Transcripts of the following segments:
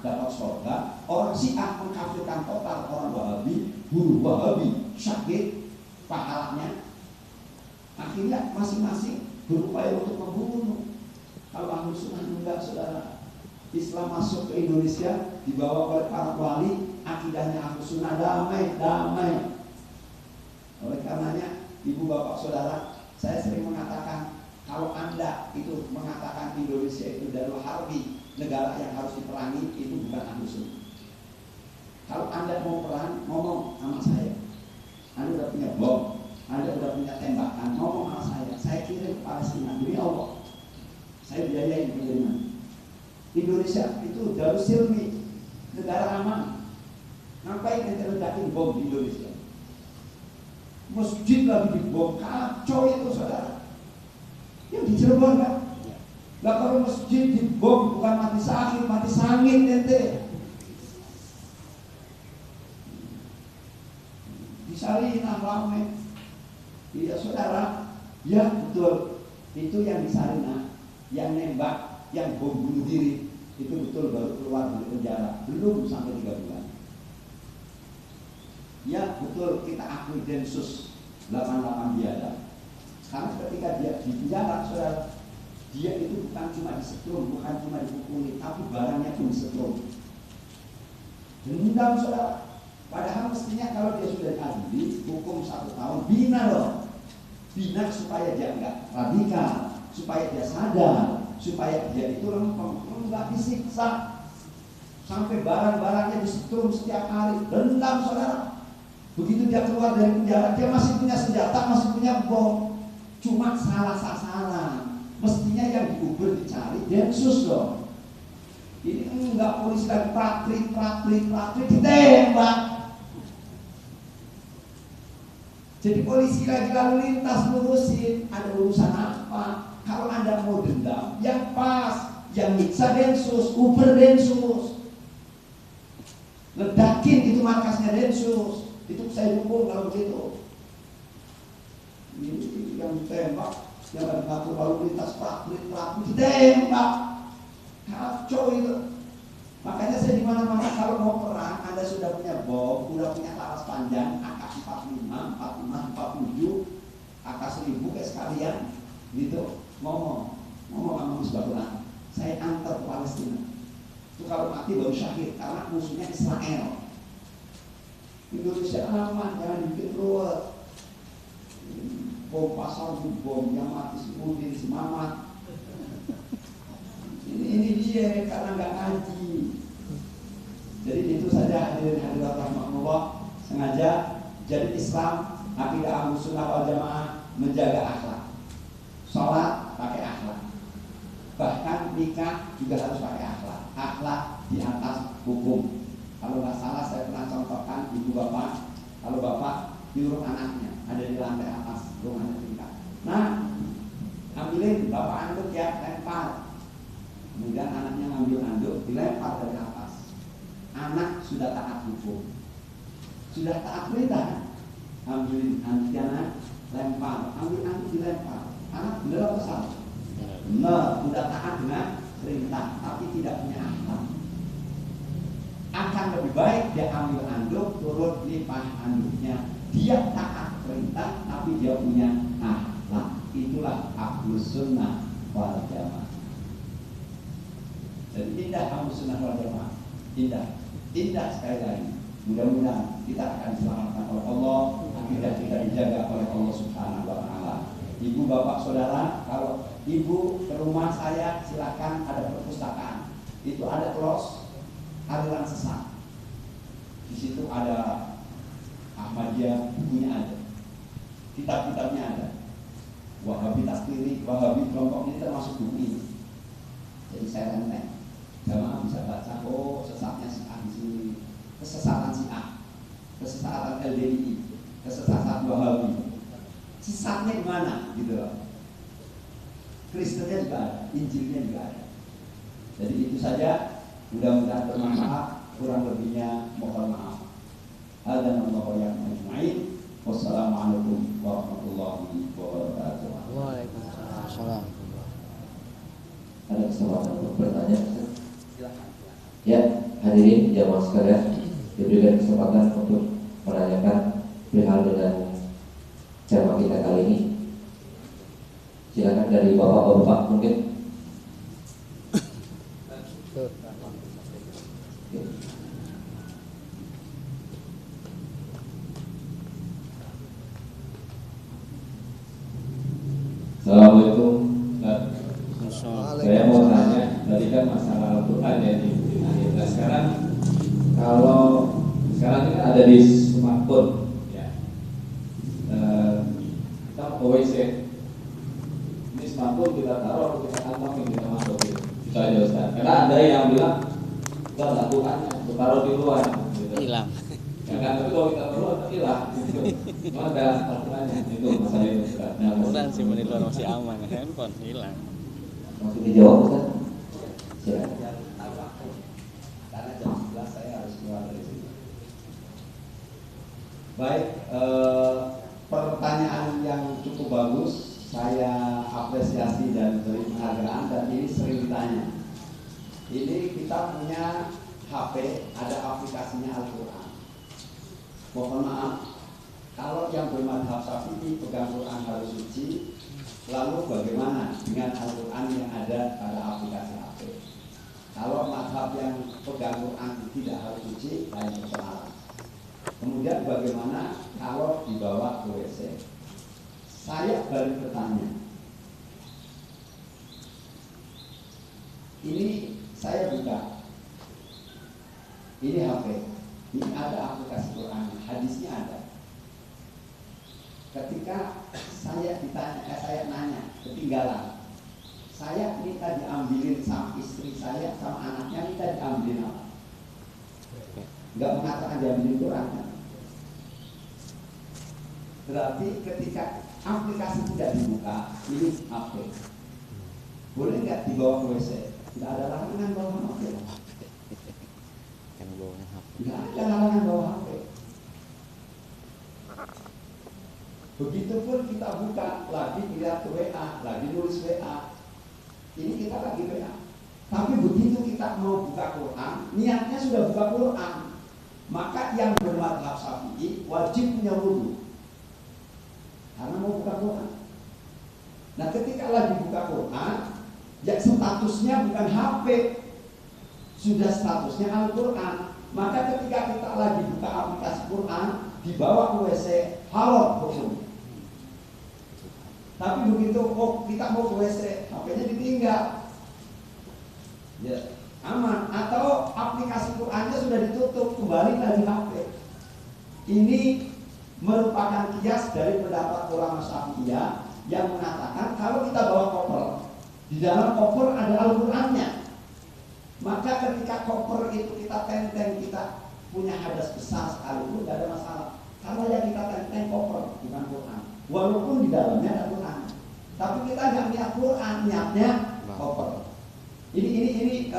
dapat surga, orang Syiah mengkafirkan total orang Wahabi, guru Wahabi sakit pahalanya. Akhirnya masing-masing berupaya untuk membunuh. Kalau Ahlus Sunnah enggak, saudara. Islam masuk ke Indonesia dibawa oleh para wali, akidahnya Ahlus Sunnah damai. Oleh karenanya, ibu bapak saudara, saya sering mengatakan, kalau Anda itu mengatakan Indonesia itu darul harbi, negara yang harus diperangi, itu bukan Ahlus Sunnah. Kalau Anda mau perang, ngomong sama saya. Anda udah punya bom, Anda udah punya tembakan, ngomong sama saya kirim ke Palestina, demi Allah, saya biayain pengiriman. Indonesia itu darul silmi, negara aman. Ngapain kita ledakin bom di Indonesia? Masjid lagi dibom, kacau itu saudara. Yang di Cirebon kan? Lah kalau masjid dibom bukan mati sakit, mati sangit ente. Sarinah rame. Iya saudara, ya betul. Itu yang di Sarinah, yang nembak, yang bom bunuh diri, itu betul baru keluar dari penjara, belum sampai 3 bulan. Ya betul, kita akui Densus 88 biadab. Karena ketika dia di penjara, saudara, dia itu bukan cuma disetrum, bukan cuma dipukuli, tapi barangnya pun disetrum. Dendam saudara. Padahal mestinya kalau dia sudah diadili, hukum 1 tahun, bina loh. Bina supaya dia enggak radikal, supaya dia sadar, supaya dia itu lempeng, enggak disiksa. Sampai barang-barangnya disetrum setiap hari, dendam saudara. Begitu dia keluar dari penjara, dia masih punya senjata, masih punya bom. Cuma salah sasaran. Mestinya yang diuber dicari Densus dong. Ini enggak, polisi lagi praktik ditembak. Jadi polisi lagi lalu lintas ngurusin, ada urusan apa? Kalau Anda mau dendam, yang pas, yang nyiksa Densus, uber Densus. Ledakin itu markasnya Densus. Itu saya dukung kalau begitu. Ini yang ditembak, yang ada ngatur lalu lintas praktik ditembak. Kacau itu. Makanya saya dimana-mana kalau mau perang, Anda sudah punya bom, sudah punya laras panjang, AK-45, 45, 47, AK-1000 kayak sekalian, gitu. Ngomong sama Musbahullah, saya antar ke Palestina. Itu kalau mati baru syahid, karena musuhnya Israel. Indonesia aman, jangan dibikin ruwet. Bom pasar, bom yang mati semudin, semangat. Ini dia karena nggak ngaji. Jadi itu saja hadirin hadirat rahmatullah. Sengaja jadi Islam, akidah Ahlus Sunnah wal Jamaah menjaga akhlak. Sholat pakai akhlak. Bahkan nikah juga harus pakai akhlak. Akhlak di atas hukum. Kalau nggak salah saya pernah contohkan ibu bapak, kalau bapak nyuruh anaknya ada di lantai atas ruangan tingkat. Nah, ambilin bapak anduk ya, lempar. Kemudian anaknya ngambil anduk, dilempar dari atas. Anak sudah taat hukum, sudah taat perintah. Ambilin anduk anak, lempar. Ambil anduk dilempar. Anak benar apa salah? Benar, sudah taat dengan perintah, tapi tidak punya akhlak. Akan lebih baik dia ambil anduk, turun lipat anduknya. Dia taat perintah, tapi dia punya akhlak. Itulah Ahlus Sunnah wal Jamaah. Dan indah Ahlus Sunnah wal Jamaah, indah sekali lagi. Mudah-mudahan kita akan diselamatkan oleh Allah, akidah kita dijaga oleh Allah Subhanahu wa Ta'ala. Ibu, bapak, saudara, kalau ibu ke rumah saya, silakan, ada perpustakaan. Itu ada kelos aliran sesat. Di situ ada Ahmadiyah, bukunya ada, kitab-kitabnya ada. Wahabi takfiri, Wahabi kelompok ini termasuk buku ini. Jadi saya renteng. Jamaah bisa baca, oh sesatnya Syiah di sini, kesesatan Syiah, kesesatan LDI, kesesatan Wahabi. Sesatnya di mana? Gitu loh. Kristennya juga ada, Injilnya juga ada. Jadi itu saja. Mudah-mudahan bermanfaat. Kurang lebihnya mohon maaf. Hadzal wallahu a'lam. Wassalamualaikum warahmatullahi wabarakatuh. Waalaikumsalam. Ada kesempatan untuk bertanya? Silakan. Ya, hadirin jamaah sekalian, diberikan kesempatan untuk menanyakan perihal dengan tema kita kali ini. Silakan dari bapak-bapak mungkin. Assalamualaikum. Saya mau tanya, tadi kan masalah Al-Quran ya di akhir. Nah sekarang kalau sekarang ini ada di smartphone, ya. Kita ke WC, ini smartphone kita taruh, kita kantongin, kita masukin. Itu aja Ustaz. Karena ada yang bilang kita lakukan, kita taruh di luar. Gitu. Hilang. Ya kan, tapi kalau kita taruh hilang. Gitu. Cuma ada Al-Qurannya, itu masalah itu Ustaz. Al-Quran sih monitor masih aman, handphone hilang. Masih dijawab Ustaz? Silakan. Karena jam 11 saya harus keluar dari sini. Baik, pertanyaan yang cukup bagus, saya apresiasi dan beri penghargaan, dan ini sering ditanya. Ini kita punya HP, ada aplikasinya Al-Quran. Mohon maaf, kalau yang bermadhab Syafi'i pegang Quran harus suci, lalu bagaimana dengan Al-Quran yang ada pada aplikasi HP? Kalau madhab yang pegang Quran tidak harus suci, lain persoalan. Kemudian bagaimana kalau dibawa ke WC? Saya balik bertanya. Ini saya buka. Ini HP. Ini ada aplikasi Quran, hadisnya ada. Ketika saya ditanya, saya nanya, ketinggalan. Saya minta diambilin sama istri saya, sama anaknya, minta diambilin apa? Enggak mengatakan diambilin Quran. Berarti ketika aplikasi tidak dibuka, ini HP. Boleh nggak dibawa ke WC? Tidak ada larangan bawa HP. Kan bawanya HP. Tidak ada larangan bawa HP. Begitupun kita buka, lagi lihat ke WA, lagi nulis WA. Ini kita lagi WA. Tapi begitu kita mau buka Quran, niatnya sudah buka Quran, maka yang bermadhab Syafi'i wajib punya wudu karena mau buka Quran. Nah ketika lagi buka Quran, ya statusnya bukan HP, sudah statusnya Al-Quran. Maka ketika kita lagi buka aplikasi Quran, dibawa ke WC, haram hukum. Tapi begitu kita mau ke WC, HP-nya ditinggal, ya aman. Atau aplikasi Qurannya sudah ditutup, kembali dari HP. Ini merupakan kias dari pendapat ulama Syafi'iyah yang mengatakan kalau kita bawa koper, di dalam koper ada Al-Qurannya, maka ketika koper itu kita tenteng, kita punya hadas besar sekalipun tidak ada masalah. Kalau yang kita tenteng koper bukan Quran, walaupun di dalamnya ada Quran, tapi kita nggak niat Quran, niatnya koper. Ini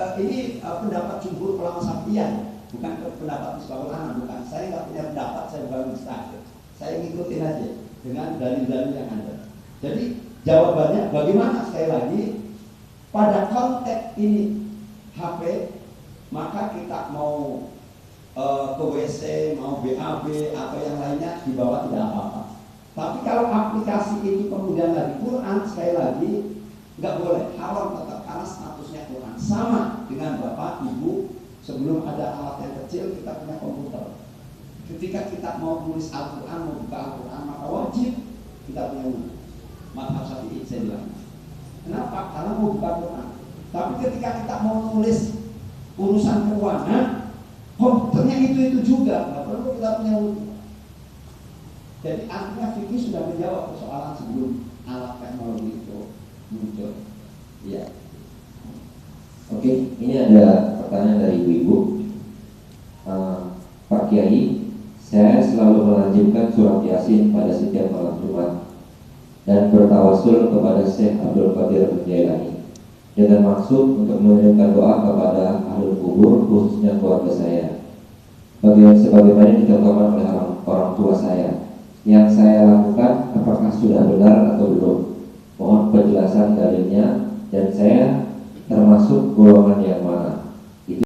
pendapat jumhur ulama Syafi'iyah, bukan pendapat Misbahul Alam, bukan. Saya nggak punya pendapat, saya bukan mustahil. Saya ngikutin aja dengan dalil-dalil yang ada. Jadi jawabannya bagaimana? Sekali lagi, pada konteks ini HP, maka kita mau ke WC, mau BAB atau yang lainnya dibawa tidak apa-apa. Tapi kalau aplikasi itu kemudian lagi Quran, sekali lagi nggak boleh, haram tetap karena statusnya Quran. Sama dengan bapak, ibu, sebelum ada alat yang kecil kita punya komputer. Ketika kita mau tulis Al-Quran, mau buka Al-Quran, maka wajib kita punya wudu. Madhab Syafi'i saya bilang. Kenapa? Karena mau buka Quran. Tapi ketika kita mau nulis urusan keuangan, komputernya itu juga, nggak perlu kita punya wudu. Jadi artinya fikih sudah menjawab persoalan sebelum alat teknologi itu muncul. Iya. Oke, ini ada pertanyaan dari ibu-ibu. Pak Kiai, saya selalu melanjutkan surat Yasin pada setiap malam Jumat dan bertawasul kepada Syekh Abdul Qadir Al-Jailani dengan maksud untuk mengirimkan doa kepada ahlul kubur, khususnya keluarga saya. Sebagaimana dicontohkan oleh orang tua saya. Yang saya lakukan apakah sudah benar atau belum? Mohon penjelasan dalilnya, dan saya termasuk golongan yang mana?